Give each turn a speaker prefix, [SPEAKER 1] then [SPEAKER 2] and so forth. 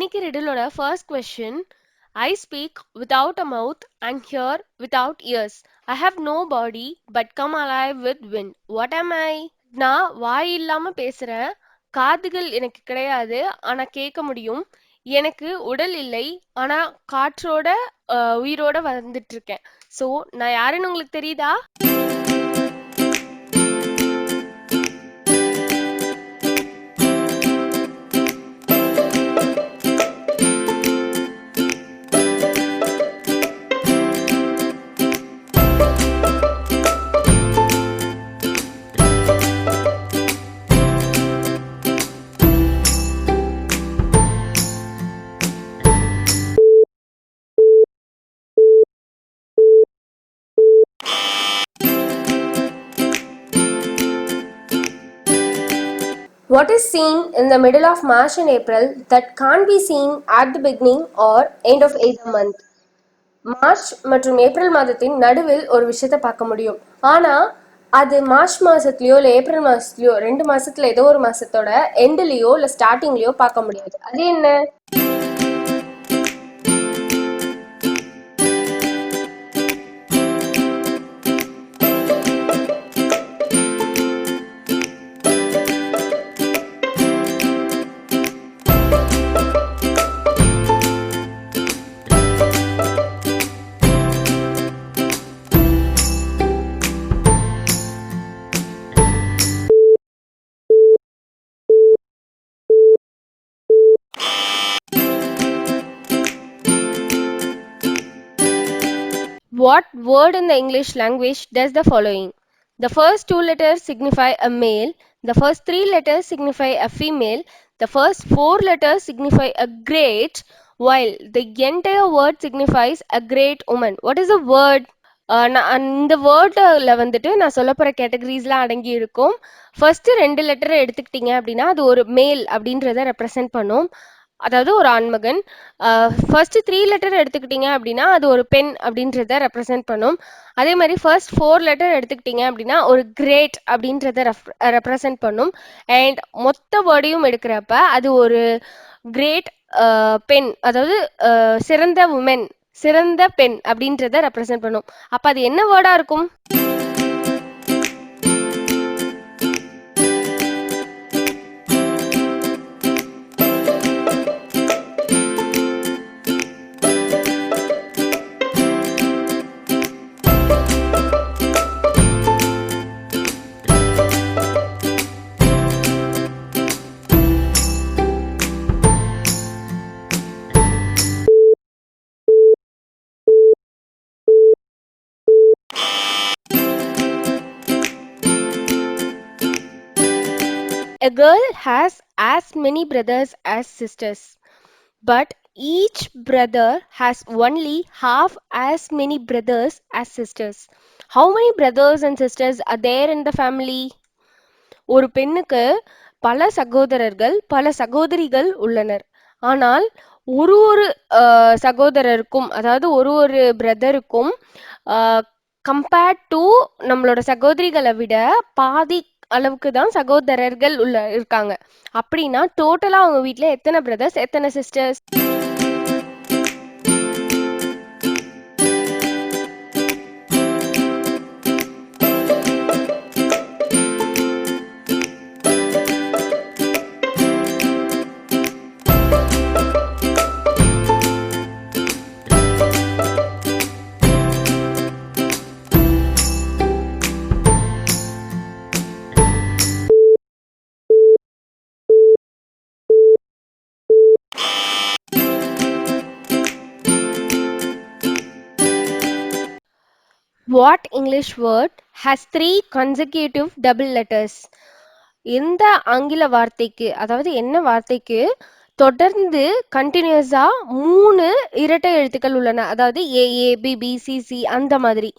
[SPEAKER 1] இன்னைக்கு riddle-ஓட first question. I speak without a mouth and hear without ears. I have no body but come alive with wind. What am I? நான் வாய் இல்லாம பேசுறேன், காதுகள் எனக்கு கிடையாது ஆனா கேட்க முடியும். எனக்கு உடல் இல்லை ஆனா காற்றோட உயிரோட வந்துட்டு இருக்கேன். சோ நான் யாருன்னு உங்களுக்கு தெரியுதா?
[SPEAKER 2] What is seen in the middle of March and April that can't be seen at the beginning or end of either month? March மற்றும் ஏப்ரல் மாதத்தின் நடுவில் ஒரு விஷயத்தை பார்க்க முடியும். ஆனா அது மார்ச் மாசத்துலயோ இல்ல ஏப்ரல் மாசத்துலயோ 2 மாசத்துல ஏதோ ஒரு மாசத்தோட எண்ட்லயோ இல்ல ஸ்டார்டிங்லயோ பார்க்க முடியாது. அது என்ன?
[SPEAKER 1] What word in the English language does the following? The first 2 letters signify a male, the first 3 letters signify a female, the first 4 letters signify a great, while the entire word signifies a great woman. What is the word? நான் இந்த வேர்டில் வந்துட்டு நான் சொல்ல போகிற கேட்டகரிஸ்லாம் அடங்கி இருக்கும். First 2 லெட்டரை எடுத்துக்கிட்டீங்க அப்படின்னா அது ஒரு மேல் அப்படின்றத ரெப்ரசன்ட் பண்ணும், அதாவது ஒரு ஆண்மகன். ஃபர்ஸ்ட் 3 லெட்டர் எடுத்துக்கிட்டீங்க அப்படின்னா அது ஒரு பெண் அப்படின்றத ரெப்ரசன்ட் பண்ணும். அதே மாதிரி ஃபர்ஸ்ட் 4 லெட்டர் எடுத்துக்கிட்டீங்க அப்படின்னா ஒரு கிரேட் அப்படின்றத ரெப்ரசன்ட் பண்ணும். அண்ட் மொத்த வேர்டையும் எடுக்கிறப்ப அது ஒரு கிரேட் பெண், அதாவது சிறந்த உமன், சிறந்த பெண் அப்படின்றத ரெப்ரசன்ட் பண்ணும். அப்ப அது என்ன வேர்டா இருக்கும்? A girl has as many brothers as sisters, but each brother has only half as many brothers as sisters. How many brothers and sisters are there in the family? ஒரு பெண்ணுக்கு பல சகோதரர்கள் பல சகோதரிகள் உள்ளனர். ஆனால் ஒரு ஒரு சகோதரருக்கும், அதாவது ஒரு ஒரு பிரதருக்கும் கம்பேர்ட் டு நம்மளோட சகோதரிகளை விட பாதி அளவுக்கு தான் சகோதரர்கள் இருக்காங்க. அப்படின்னா டோட்டலா அவங்க வீட்ல எத்தனை பிரதர்ஸ் எத்தனை sisters? What English word has 3 consecutive double letters? எந்த ஆங்கில வார்த்தைக்கு, அதாவது என்ன வார்த்தைக்கு தொடர்ந்து கண்டினியூஸா 3 இரட்டை எழுத்துக்கள் உள்ளன? அதாவது ஏஏ பிபி சிசி அந்த மாதிரி.